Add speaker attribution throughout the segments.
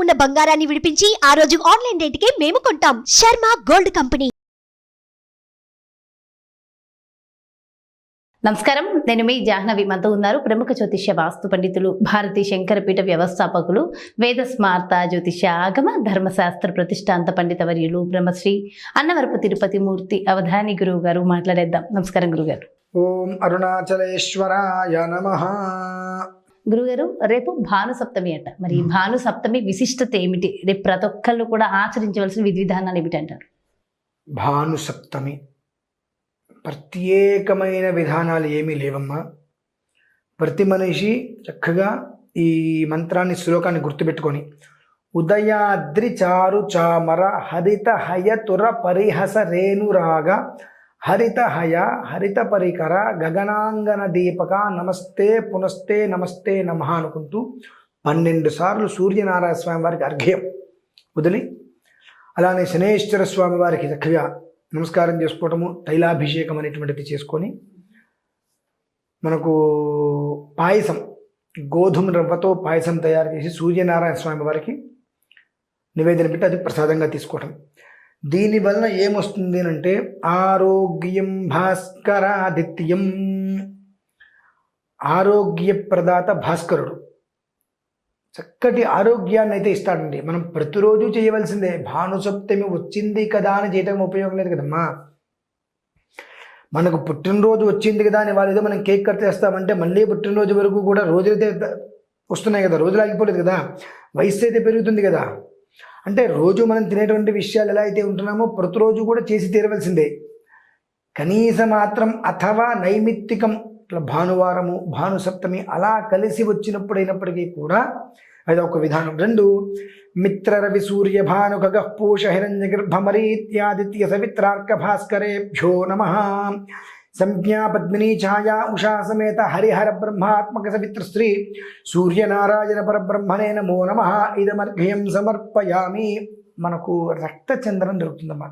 Speaker 1: ఉన్న బంగారాన్ని విడిపించి ఆ రోజు ఆన్లైన్ రేటుకే మేము కొంటాం. Sharma gold company.
Speaker 2: నమస్కారం, నేను మీ జాహ్నవి. మనతో ఉన్నారు ప్రముఖ జ్యోతిష్య వాస్తు పండితులు, భారతీ శంకరపీఠ వ్యవస్థాపకులు, వేద స్మార్త జ్యోతిష్య ఆగమ ధర్మశాస్త్ర ప్రతిష్టాంత పండిత వర్యులు బ్రహ్మశ్రీ అన్నవరపు తిరుపతి మూర్తి అవధాని గురువు గారు. మాట్లాడేద్దాం. నమస్కారం గురుగారు.
Speaker 3: ఓం అరుణాచలేశ్వరాయ నమః.
Speaker 2: గురుగారు, రేపు భాను సప్తమి అంట. మరి భాను సప్తమి విశిష్టత ఏమిటి? రేపు ప్రతి ఒక్కళ్ళు కూడా ఆచరించవలసిన విధి విధానాలు ఏమిటి అంటారు?
Speaker 3: భాను సప్తమి ప్రత్యేకమైన విధానాలు ఏమీ లేవమ్మా. ప్రతి మనిషి చక్కగా ఈ మంత్రాన్ని, శ్లోకాన్ని గుర్తుపెట్టుకొని ఉదయాద్రి చారు చామర హరిత హయతుర పరిహస రేణురాగ హరిత హయ హరిత పరికర గగనాంగన దీపక నమస్తే పునస్తే నమస్తే నమః అనుకుంటూ 12 సార్లు సూర్యనారాయణ స్వామి వారికి అర్ఘ్యం వదిలి, అలానే శనేశ్వర స్వామి వారికి చక్కగా నమస్కారం చేసుకోవటము, తైలాభిషేకం అనేటువంటిది చేసుకొని, మనకు పాయసం, గోధుమ రవ్వతో పాయసం తయారు చేసి సూర్యనారాయణ స్వామి వారికి నివేదన పెట్టి అది ప్రసాదంగా తీసుకోవటం. దీనివలన ఏమొస్తుంది అంటే ఆరోగ్యం భాస్కరాదిత్యం. ఆరోగ్య ప్రదాత భాస్కరుడు చక్కటి ఆరోగ్యాన్ని అయితే ఇస్తాడండి. మనం ప్రతిరోజు చేయవలసిందే. భానుసప్తమి వచ్చింది కదా అని చేయటం ఉపయోగం లేదు కదమ్మా. మనకు పుట్టినరోజు వచ్చింది కదా అని వాళ్ళు ఏదో మనం కేక్ కట్ చేస్తామంటే మళ్ళీ పుట్టినరోజు వరకు కూడా రోజులైతే వస్తున్నాయి కదా, రోజులు ఆగిపోలేదు కదా, వయసు అయితే పెరుగుతుంది కదా. అంటే రోజు మనం తినేటువంటి విషయాలు ఎలా అయితే ఉంటున్నామో ప్రతిరోజు కూడా చేసి తీరవలసిందే. కనీస మాత్రం అథవా నైమిత్తికం ఇట్లా భానువారము, భానుసప్తమి అలా కలిసి వచ్చినప్పుడైనప్పటికీ కూడా అది ఒక విధానం. 2 మిత్ర రవి సూర్య భాను ఖగ పూష హిరణ్య గర్భమరీత్యాదిత్య సవిత్రార్క భాస్కరేభ్యో నమః. సంజ్ఞా పద్మినీ ఛాయా ఉషా సమేత హరిహర బ్రహ్మాత్మక సవిత్ర శ్రీ సూర్యనారాయణ పరబ్రహ్మణే నమో నమః. ఇదమర్ఘ్యం సమర్పయామి. మనకు రక్తచంద్రం దొరుకుతుందమ్మా,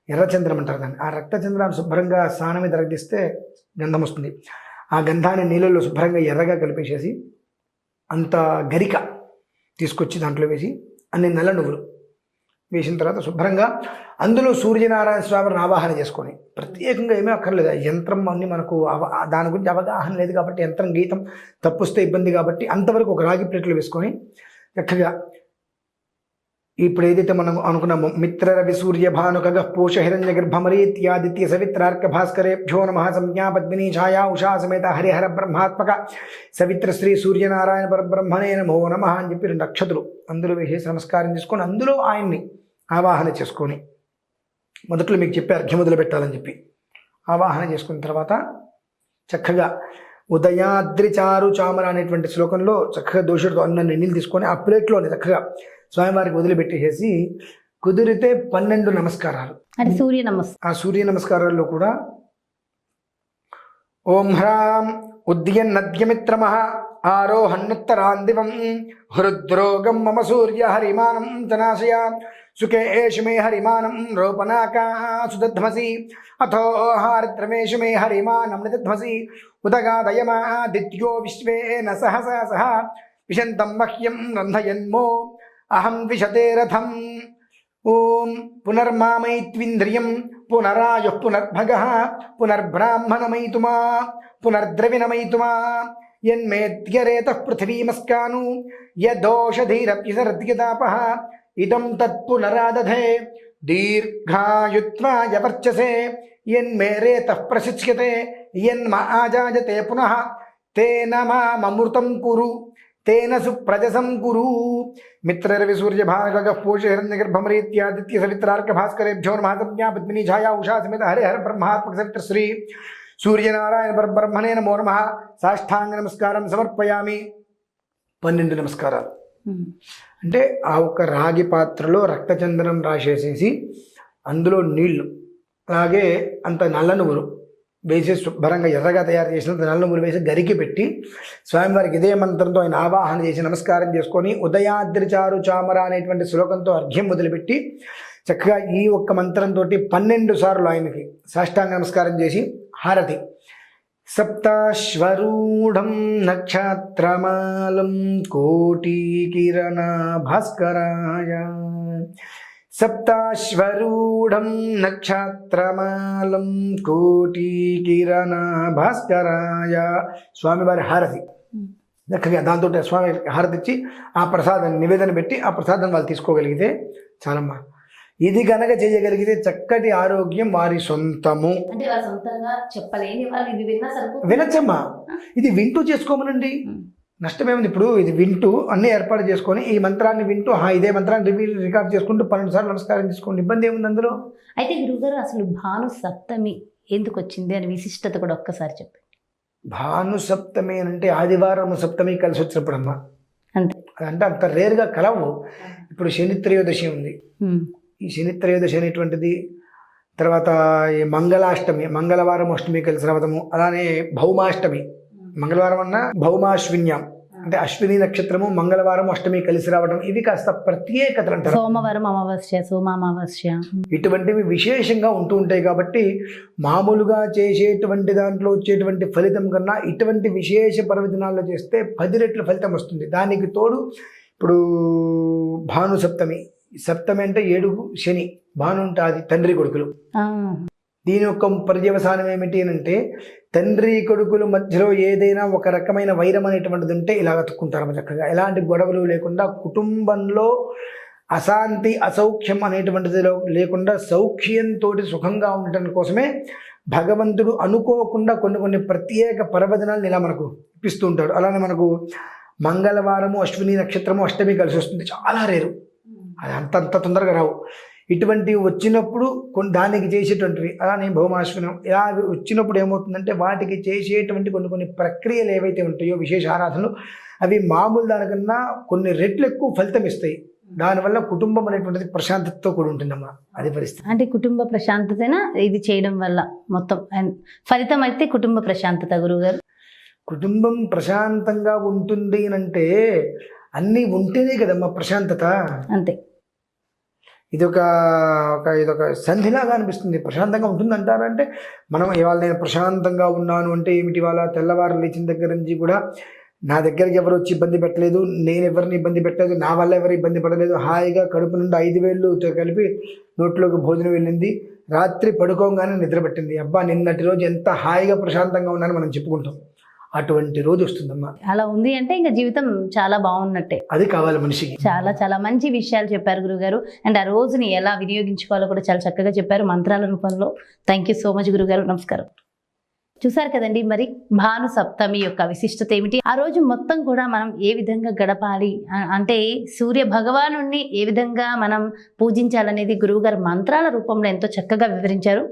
Speaker 3: ఎర్రచంద్రం అంటారు దాన్ని. ఆ రక్తచంద్రాన్ని శుభ్రంగా స్నానం మీద రగిస్తే గంధం వస్తుంది. ఆ గంధాన్ని నీళ్ళల్లో శుభ్రంగా ఎర్రగా కలిపేసేసి అంత గరిక తీసుకొచ్చి దాంట్లో వేసి అన్ని నల్ల నువ్వులు వేసిన తర్వాత శుభ్రంగా అందులో సూర్యనారాయణ స్వామిని ఆవాహన చేసుకొని, ప్రత్యేకంగా ఏమీ అక్కర్లేదు. యంత్రం అన్ని మనకు దాని గురించి అవగాహన లేదు కాబట్టి, యంత్రం గీతం తప్పుస్తే ఇబ్బంది కాబట్టి అంతవరకు ఒక రాగి ప్లేట్లు వేసుకొని చక్కగా ఇప్పుడు ఏదైతే మనం అనుకున్నామో మిత్ర రవి సూర్య భాను ఖగ పూష హిరణ్య గర్భమరీత్యాదిత్య సవిత్రార్క భాస్కరేభ్యో నమః. సంజ్ఞా పద్మినీ ఛాయా ఉషా సమేత హరిహర బ్రహ్మాత్మక సవిత్ర శ్రీ సూర్యనారాయణ పరబ్రహ్మణే నమో నమః అని చెప్పి 2 అక్షతులు అందులో వేసేసి నమస్కారం చేసుకొని అందులో ఆయన్ని ఆవాహన చేసుకొని, మొదట్లో మీకు చెప్పి అర్ఘ్యం మొదలు పెట్టాలని చెప్పి ఆవాహన చేసుకున్న తర్వాత చక్కగా ఉదయాద్రి చారు చామర అనేటువంటి శ్లోకంలో చక్కగా దోషుడితో అన్న నీళ్ళు తీసుకొని ఆ ప్లేట్లోని చక్కగా స్వామివారికి వదిలిపెట్టేసి కుదిరితే 12 నమస్కారాలు.
Speaker 2: అంటే సూర్య నమస్కారం.
Speaker 3: ఆ సూర్య నమస్కారాల్లో కూడా ఓం హ్రాం ఉద్యన్నద్యమిత్రమః ఆరోహన్నుత్తరాందివం హృద్రోగం మమ సూర్య హరిమానం తనాశయ సుఖే ఏషు మే హరిమానం రోపనాకా సుదధ్మసి అథో హారిత్రమేషు మే హరిమానం నిదధ్మసి ఉదగాదయమాదిత్యో విశ్వేన సహసా సహ విశంతం మహ్యం రంధయన్మో అహం ద్విషతే రథం. ఓం పునర్మామైత్వింద్రియం పునరాయుః పునర్భగః పునర్బ్రాహ్మణమైతుమా పునర్ద్రవిణమైతుమా యన్మేద్యరేతః పృథివీమస్కాను యదోషధీరప్యసరద్యతాపః ఇదం తత్పునరాదధే దీర్ఘాయుత్వాయ వర్చసే యన్మే రేతః ప్రశిచ్యతే యన్మ ఆజాయతే పునః తేన మామమృతం కురు తేన సుప్రజసం కురు. మిత్ర రవి సూర్య భాను ఖగ పూష హిరణ్య గర్భమరీత్యాదిత్య సవిత్రార్క భాస్కరేభ్యో నమః. సంజ్ఞా పద్మినీ ఛాయా ఉషా సమేత హరిహర బ్రహ్మాత్మక సవిత్ర శ్రీ సూర్యనారాయణ పరబ్రహ్మణే నమో నమః. సాష్టాంగ నమస్కారం సమర్పయామి. 12 నమస్కారాలు. అంటే ఆ ఒక రాగి పాత్రలో రక్తచందనం రాసేసేసి అందులో నీళ్లు, అలాగే అంత నల్ల నువ్వులు వేసి శుభ్రంగా ఎర్రగా తయారు చేసినంత నల్ల నువ్వులు వేసి గరికి పెట్టి స్వామివారికి ఇదే మంత్రంతో ఆయన ఆవాహన చేసి నమస్కారం చేసుకొని ఉదయాద్రి చారు చామర అనేటువంటి శ్లోకంతో అర్ఘ్యం మొదలుపెట్టి చక్కగా ఈ ఒక్క మంత్రంతో 12 సార్లు ఆయనకి సాష్టాంగ నమస్కారం చేసి హారతి సప్తాశ్వరూఢం నక్షత్రమాలం కోటికిరణ భాస్కరాయ. సప్తాశ్వరూఢం నక్షత్రమాలం కోటికిరణ భాస్కరాయ. స్వామివారి హారతి చక్కగా దాంతో స్వామి హారతి ఇచ్చి ఆ ప్రసాదాన్ని నివేదన పెట్టి ఆ ప్రసాదం వాళ్ళు తీసుకోగలిగితే చాలమ్మా. ఇది గనక చేయగలిగితే చక్కటి ఆరోగ్యం వారి సొంతము.
Speaker 2: అంటే వాళ్ళ సొంతంగా చెప్పలేని వాళ్ళు ఇది విన్నా సరిపోతుంది.
Speaker 3: వినచ్చమ్మా, ఇది వింటూ చేసుకోమనండి, నష్టమేముంది. ఇప్పుడు ఇది వింటూ అన్ని ఏర్పాటు చేసుకొని ఈ మంత్రాన్ని వింటూ ఇదే మంత్రాన్ని రికార్డ్ చేసుకుంటూ 12 సార్లు నమస్కారం చేసుకోండి, ఇబ్బంది ఏముంది అందులో.
Speaker 2: అయితే గురుగారు అసలు భాను సప్తమి ఎందుకు వచ్చింది అని విశిష్టత కూడా ఒక్కసారి చెప్పండి.
Speaker 3: భాను సప్తమి అంటే ఆదివారం సప్తమి కలిసి వచ్చినప్పుడు అమ్మా.
Speaker 2: అంతే.
Speaker 3: అదంటే అంత రేరుగా కలవు. ఇప్పుడు శని త్రయోదశి ఉంది, ఈ శని త్రయోదశి అనేటువంటిది, తర్వాత ఈ మంగళాష్టమి, మంగళవారం అష్టమి కలిసి రావడము, అలానే భౌమాష్టమి, మంగళవారం అన్న భౌమాశ్విన్యం అంటే అశ్విని నక్షత్రము మంగళవారం అష్టమి కలిసి రావడం, ఇవి కాస్త ప్రత్యేకతలు అంటారు.
Speaker 2: సోమవారం అమావాస్య, సోమామావాస్య,
Speaker 3: ఇటువంటివి విశేషంగా ఉంటూ ఉంటాయి. కాబట్టి మామూలుగా చేసేటువంటి దాంట్లో వచ్చేటువంటి ఫలితం కన్నా ఇటువంటి విశేష పర్వదినాల్లో చేస్తే 10 రెట్ల ఫలితం వస్తుంది. దానికి తోడు ఇప్పుడు భాను సప్తమి, సప్తమి అంటే 7 శని, భాను అంటే అది తండ్రి కొడుకులు. దీని యొక్క పర్యవసానం ఏమిటి అంటే తండ్రి కొడుకుల మధ్యలో ఏదైనా ఒక రకమైన వైరం అనేటువంటిది ఉంటే ఇలా అతుక్కుంటారు చక్కగా. ఎలాంటి గొడవలు లేకుండా కుటుంబంలో అశాంతి అసౌఖ్యం అనేటువంటిది లేకుండా సౌఖ్యంతో సుఖంగా ఉండటం కోసమే భగవంతుడు అనుకోకుండా కొన్ని ప్రత్యేక పర్వదినాలను ఇలా మనకు ఇప్పిస్తూ ఉంటాడు. అలానే మనకు మంగళవారము అశ్విని నక్షత్రము అష్టమి కలిసి వస్తుంది, చాలా రేరు, అది అంత తొందరగా రావు. ఇటువంటివి వచ్చినప్పుడు దానికి చేసేటువంటివి, అలానే భౌమాశ్వినం ఇలా వచ్చినప్పుడు ఏమవుతుందంటే వాటికి చేసేటువంటి కొన్ని ప్రక్రియలు ఏవైతే ఉంటాయో విశేష ఆరాధనలు, అవి మామూలు దానికన్నా కొన్ని రెట్లు ఎక్కువ ఫలితం ఇస్తాయి. దానివల్ల కుటుంబం అనేటువంటిది ప్రశాంతతతో కూడి ఉంటుందమ్మా, అది పరిస్థితి.
Speaker 2: అంటే కుటుంబ ప్రశాంతతైనా ఇది చేయడం వల్ల మొత్తం ఫలితం అయితే కుటుంబ ప్రశాంతత. గురువుగారు,
Speaker 3: కుటుంబం ప్రశాంతంగా ఉంటుంది అంటే అన్నీ ఉంటేనే కదమ్మా ప్రశాంతత.
Speaker 2: అంతే.
Speaker 3: ఇదొక సంధిలాగా అనిపిస్తుంది. ప్రశాంతంగా ఉంటుంది అంటారంటే మనం ఇవాళ నేను ప్రశాంతంగా ఉన్నాను అంటే ఏమిటి, ఇవాళ తెల్లవారు లేచిన దగ్గర నుంచి కూడా నా దగ్గరికి ఎవరు వచ్చి ఇబ్బంది పెట్టలేదు, నేను ఎవరిని ఇబ్బంది పెట్టలేదు, నా వల్ల ఎవరు ఇబ్బంది పడలేదు, హాయిగా కడుపు నుండి 5 వేళ్ళతో కలిపి నోట్లోకి భోజనం వెళ్ళింది, రాత్రి పడుకోగానే నిద్ర పట్టింది, అబ్బా నిన్నటి రోజు ఎంత హాయిగా ప్రశాంతంగా ఉన్నానని మనం చెప్పుకుంటాం. అటువంటి రోజు వస్తుందమ్మా.
Speaker 2: అలా ఉంది అంటే ఇంకా జీవితం చాలా బాగున్నట్టే.
Speaker 3: అది కావాలి మనిషికి.
Speaker 2: చాలా మంచి విషయాలు చెప్పారు గురుగారు. అండ్ ఆ రోజుని ఎలా వినియోగించుకోవాలో కూడా చాలా చక్కగా చెప్పారు మంత్రాల రూపంలో. థ్యాంక్ యూ సో మచ్ గురుగారు. నమస్కారం. చూసారు కదండి, మరి భాను సప్తమి యొక్క విశిష్టత ఏమిటి, ఆ రోజు మొత్తం కూడా మనం ఏ విధంగా గడపాలి, అంటే సూర్య భగవానుణ్ణి ఏ విధంగా మనం పూజించాలనేది గురువుగారు మంత్రాల రూపంలో ఎంతో చక్కగా వివరించారు.